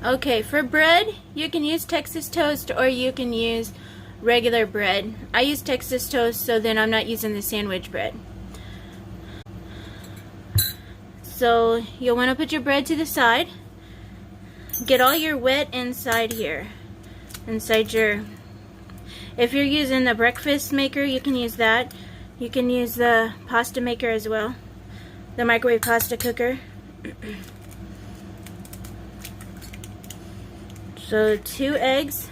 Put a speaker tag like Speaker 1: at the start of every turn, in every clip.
Speaker 1: Okay, for bread, you can use Texas toast or you can use regular bread. I use Texas toast, so then I'm not using the sandwich bread. So you'll want to put your bread to the side. Get all your wet inside here. Inside your... If you're using the breakfast maker, you can use that. You can use the pasta maker as well. The microwave pasta cooker. So 2 eggs.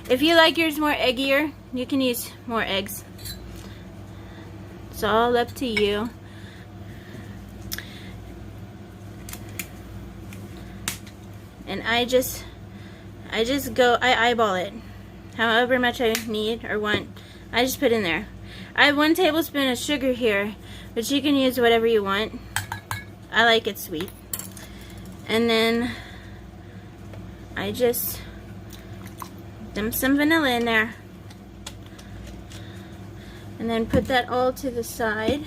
Speaker 1: If you like yours more eggier, you can use more eggs. It's all up to you. And I just eyeball it. However much I need or want, I just put in there. I have 1 tablespoon of sugar here, but you can use whatever you want. I like it sweet. And then I just dump some vanilla in there. And then put that all to the side.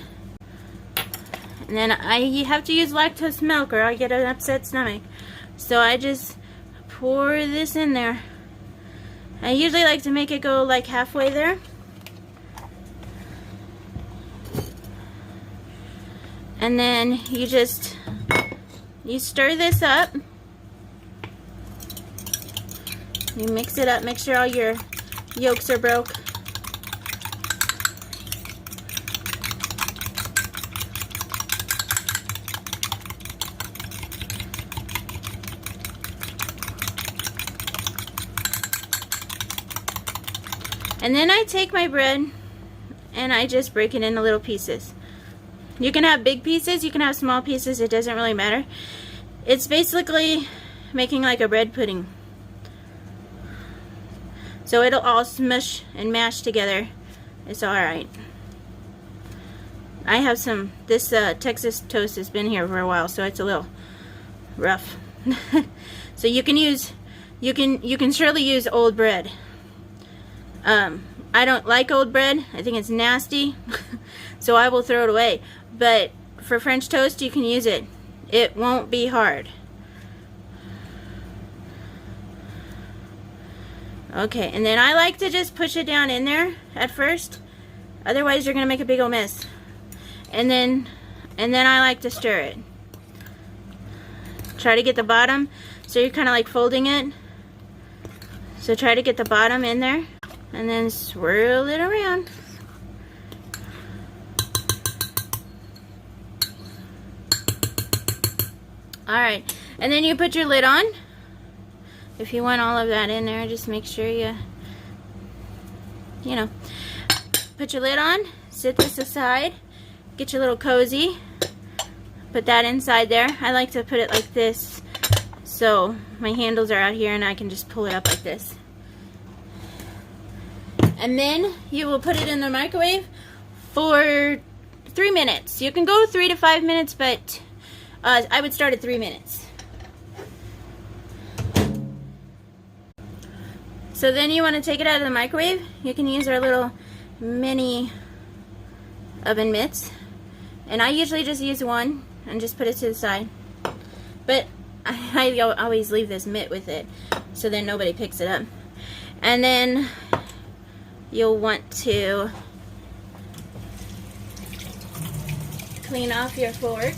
Speaker 1: And then you have to use lactose milk or I'll get an upset stomach. So I just pour this in there. I usually like to make it go like halfway there. And then you stir this up. You mix it up, make sure all your yolks are broke. And then I take my bread and I just break it into little pieces. You can have big pieces, you can have small pieces, it doesn't really matter. It's basically making like a bread pudding. So it'll all smush and mash together. It's alright. I have some, this Texas toast has been here for a while, so it's a little rough. So you can surely use old bread. I don't like old bread. I think it's nasty. So I will throw it away. But for French toast, you can use it. It won't be hard. Okay, and then I like to just push it down in there at first. Otherwise, you're going to make a big old mess. And then I like to stir it. Try to get the bottom. So you're kind of like folding it. So try to get the bottom in there. And then swirl it around. Alright, and then you put your lid on. If you want all of that in there, just make sure you know, put your lid on, set this aside, get your little cozy, put that inside there. I like to put it like this, so my handles are out here and I can just pull it up like this. And then you will put it in the microwave for 3 minutes. You can go 3 to 5 minutes, but I would start at 3 minutes. So then you want to take it out of the microwave. You can use our little mini oven mitts. And I usually just use one and just put it to the side. But I always leave this mitt with it so then nobody picks it up. And then you'll want to clean off your fork.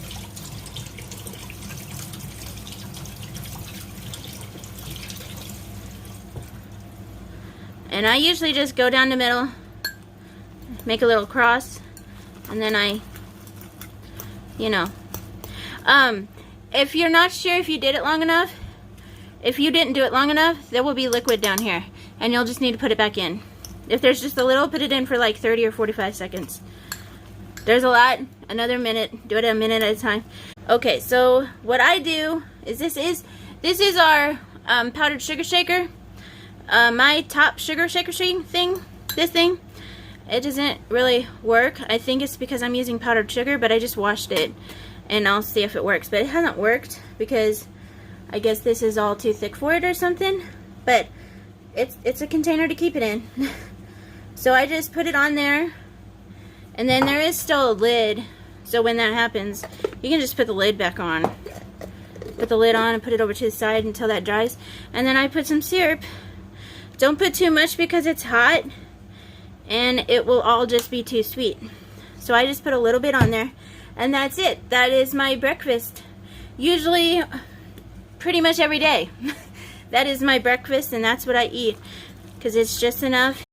Speaker 1: And I usually just go down the middle, make a little cross, and then if you're not sure if you did it long enough, if you didn't do it long enough, there will be liquid down here, and you'll just need to put it back in. If there's just a little, put it in for like 30 or 45 seconds. There's a lot, another minute, do it a minute at a time. Okay, so what I do is this is our powdered sugar shaker. My top sugar shaker thing, this thing, it doesn't really work. I think it's because I'm using powdered sugar, but I just washed it and I'll see if it works. But it hasn't worked because I guess this is all too thick for it or something. But it's a container to keep it in. So I just put it on there, and then there is still a lid, so when that happens you can just put the lid back on. Put the lid on and put it over to the side until that dries. And then I put some syrup. Don't put too much because it's hot and it will all just be too sweet. So I just put a little bit on there, and that's it. That is my breakfast. Usually, pretty much every day. That is my breakfast, and that's what I eat because it's just enough.